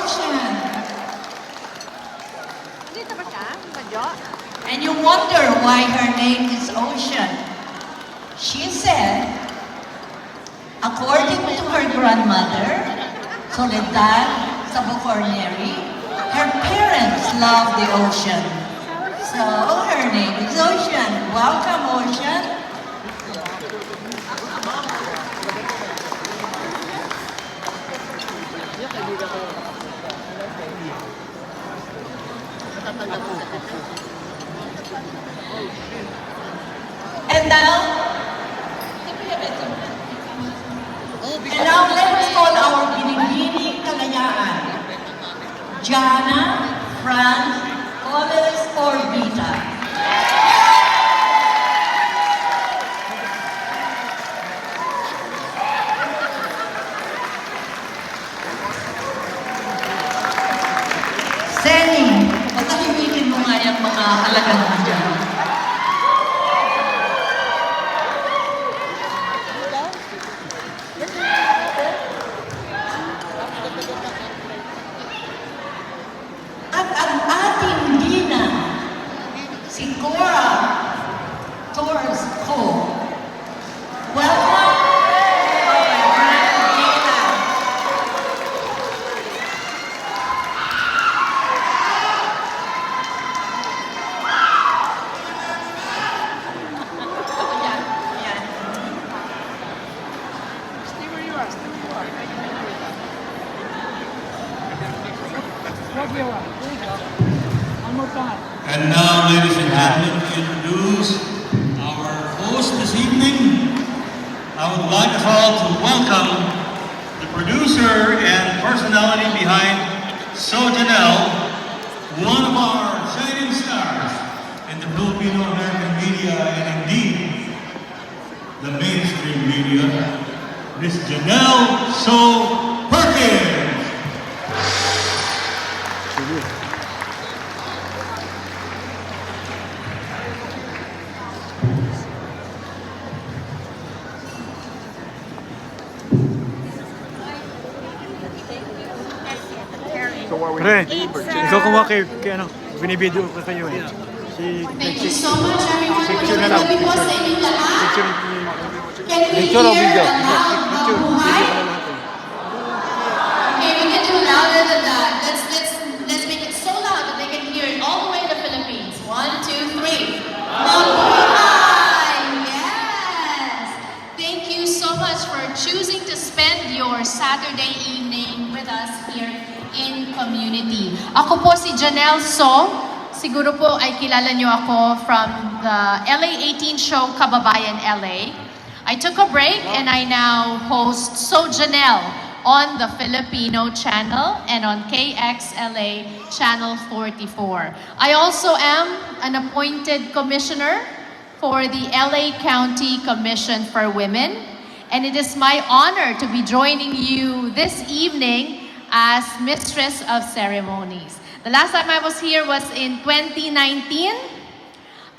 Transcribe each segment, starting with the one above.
Ocean. Dito ba siya? Madyo? And you wonder why her name is Ocean. She said, according to her grandmother, Soledad Sabucorneri, her parents love the ocean. So her name is Ocean. Welcome, Ocean. And now let us call our Binibining Kalayaan. Jana, Franz, Coles, or Vita. Senny, patahimikin mo nga yung mga halagang dyan. At ang ating Dina, si Cora Torres Co. Welcome, Dina. Ayan, ayan. Stay where you are. Stay where you are. Right where you are. There you go. One more time. And now, ladies and gentlemen, to introduce our host this evening. I would like us all to welcome the producer and personality behind So Janelle, one of our shining stars in the Filipino American media and indeed the mainstream media, Miss Janelle So Perkins. Pre, ikaw kumuha kay ano, binibideo ko kayo eh. Thank you so much, everyone. Picture na lang, Sabi po sa inyong lahat, Picture, can we picture o hear video? a loud Picture, mabuhay? video na natin. Okay, we can do louder than that. Let's make it so loud that they can hear it all the way in the Philippines. 1, 2, 3. Mabuhay! Yes! Thank you so much for choosing to spend your Saturday evening with us here in community. Ako po si Janelle So. Siguro po ay kilala niyo ako from the LA18 show Kababayan LA. I took a break and I now host So Janelle on the Filipino channel and on KXLA channel 44. I also am an appointed commissioner for the LA County Commission for Women, and it is my honor to be joining you this evening as Mistress of Ceremonies. The last time I was here was in 2019,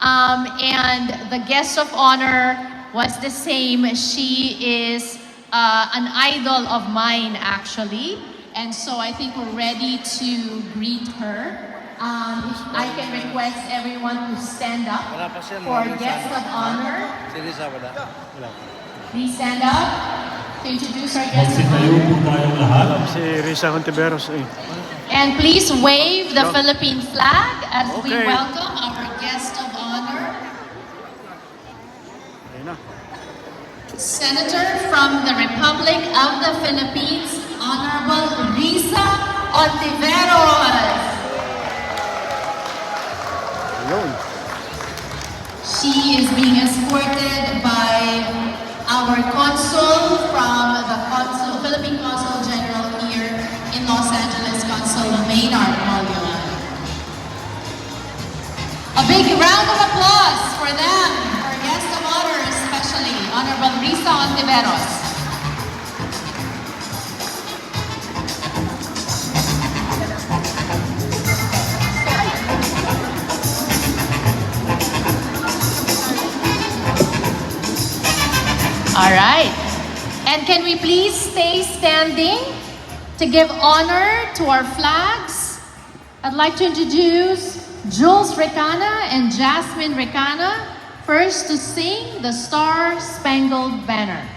and the guest of honor was the same. She is an idol of mine, actually, and so I think we're ready to greet her. If I can request everyone to stand up for guest of honor. Please stand up to introduce our guest of honor. Si Risa Hontiveros eh. And please wave the Philippine flag as we Okay. welcome our guest of honor, Ayun na. Senator from the Republic of the Philippines, Honorable Risa Ontiveros. Ayun. She is being escorted by our consul from the Philippine Consul General here in Los Angeles, Consul Maynard Molina. A big round of applause for them, our guest of honor especially, Honorable Risa Ontiveros. All right. And can we please stay standing To give honor to our flags, I'd like to introduce Jules Recana and Jasmine Recana, first to sing the Star Spangled Banner.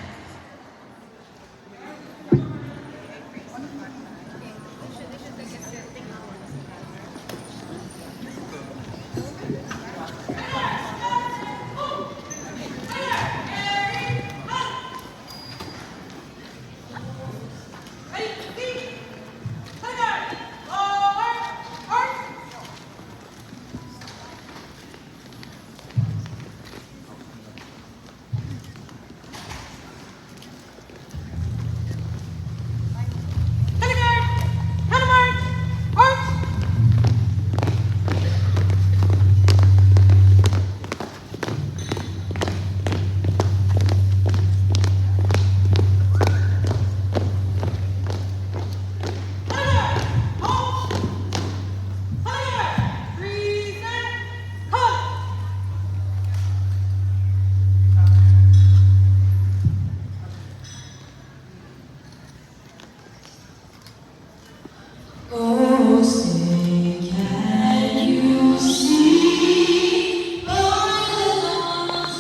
Oh, say can you see by the dawn's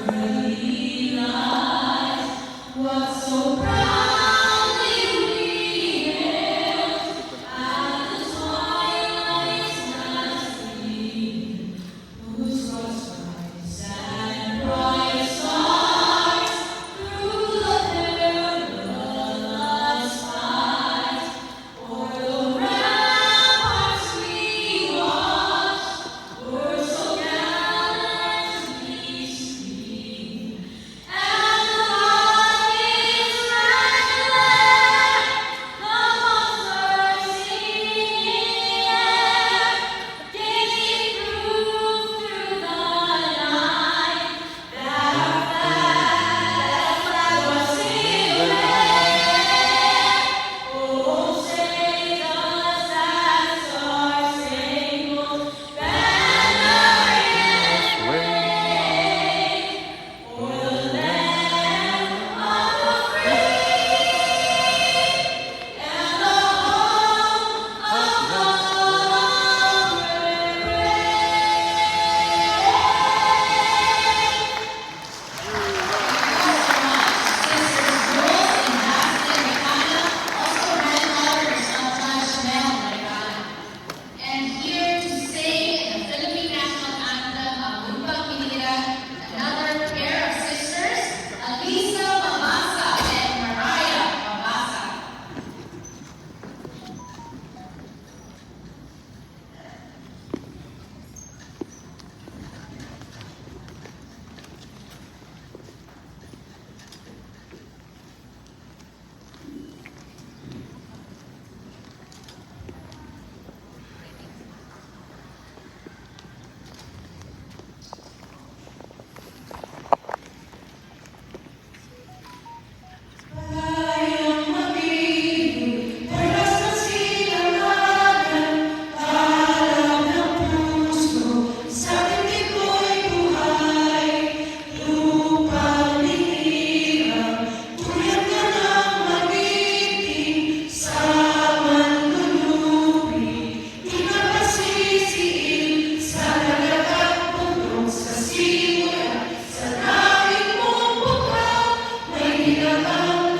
early light what so proudly we hailed at the twilight's last gleam, whose broad stripes and bright stars through the perilous fight o'er the ramparts we watched were so gallantly seen, and the Lions ran glad, the monsters singing in the air, gave proof through the night that our flag was still there. Oh, say does that star-spangled banner yet wave o'er the land of the free and the home of the And here to sing the Philippine national anthem of Lumpa Pinira, another pair of sisters, Alisa Mamasa and Mariah Mamasa. Bayang mag-ibig, talas ng silanganan, alam ng puso, sa tindig ko'y buhay. Lupang hinirang, tuyang ka ng magiting, sa manlulubi, di ka masisiin, sa dagat at bundok, sa simula, sa langit mong bukal, may ginagawa.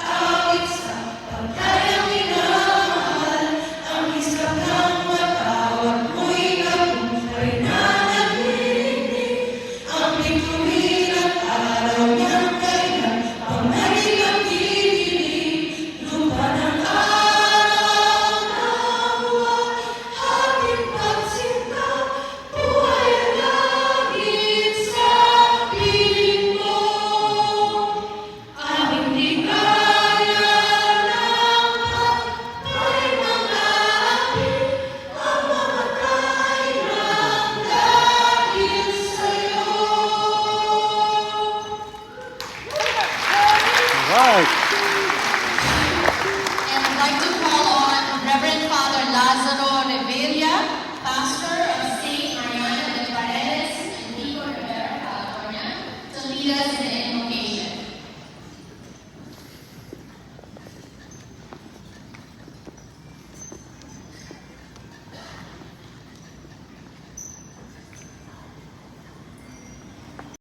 Awit sa pagkayang minamahal, ang isang ng matawag mo'y tagumpay na naglilinig. Ang bituin at araw niyang kailan, panghaling ang didilig. Lupa ng araw na buwan, hating pagsinta, buhay ang langit sa piling mo. Aming ligaya ng pagkay mga api, ang mamatay ng dahil sa'yo. Right. And I'd like to call on Reverend Father Lazaro Revilla, pastor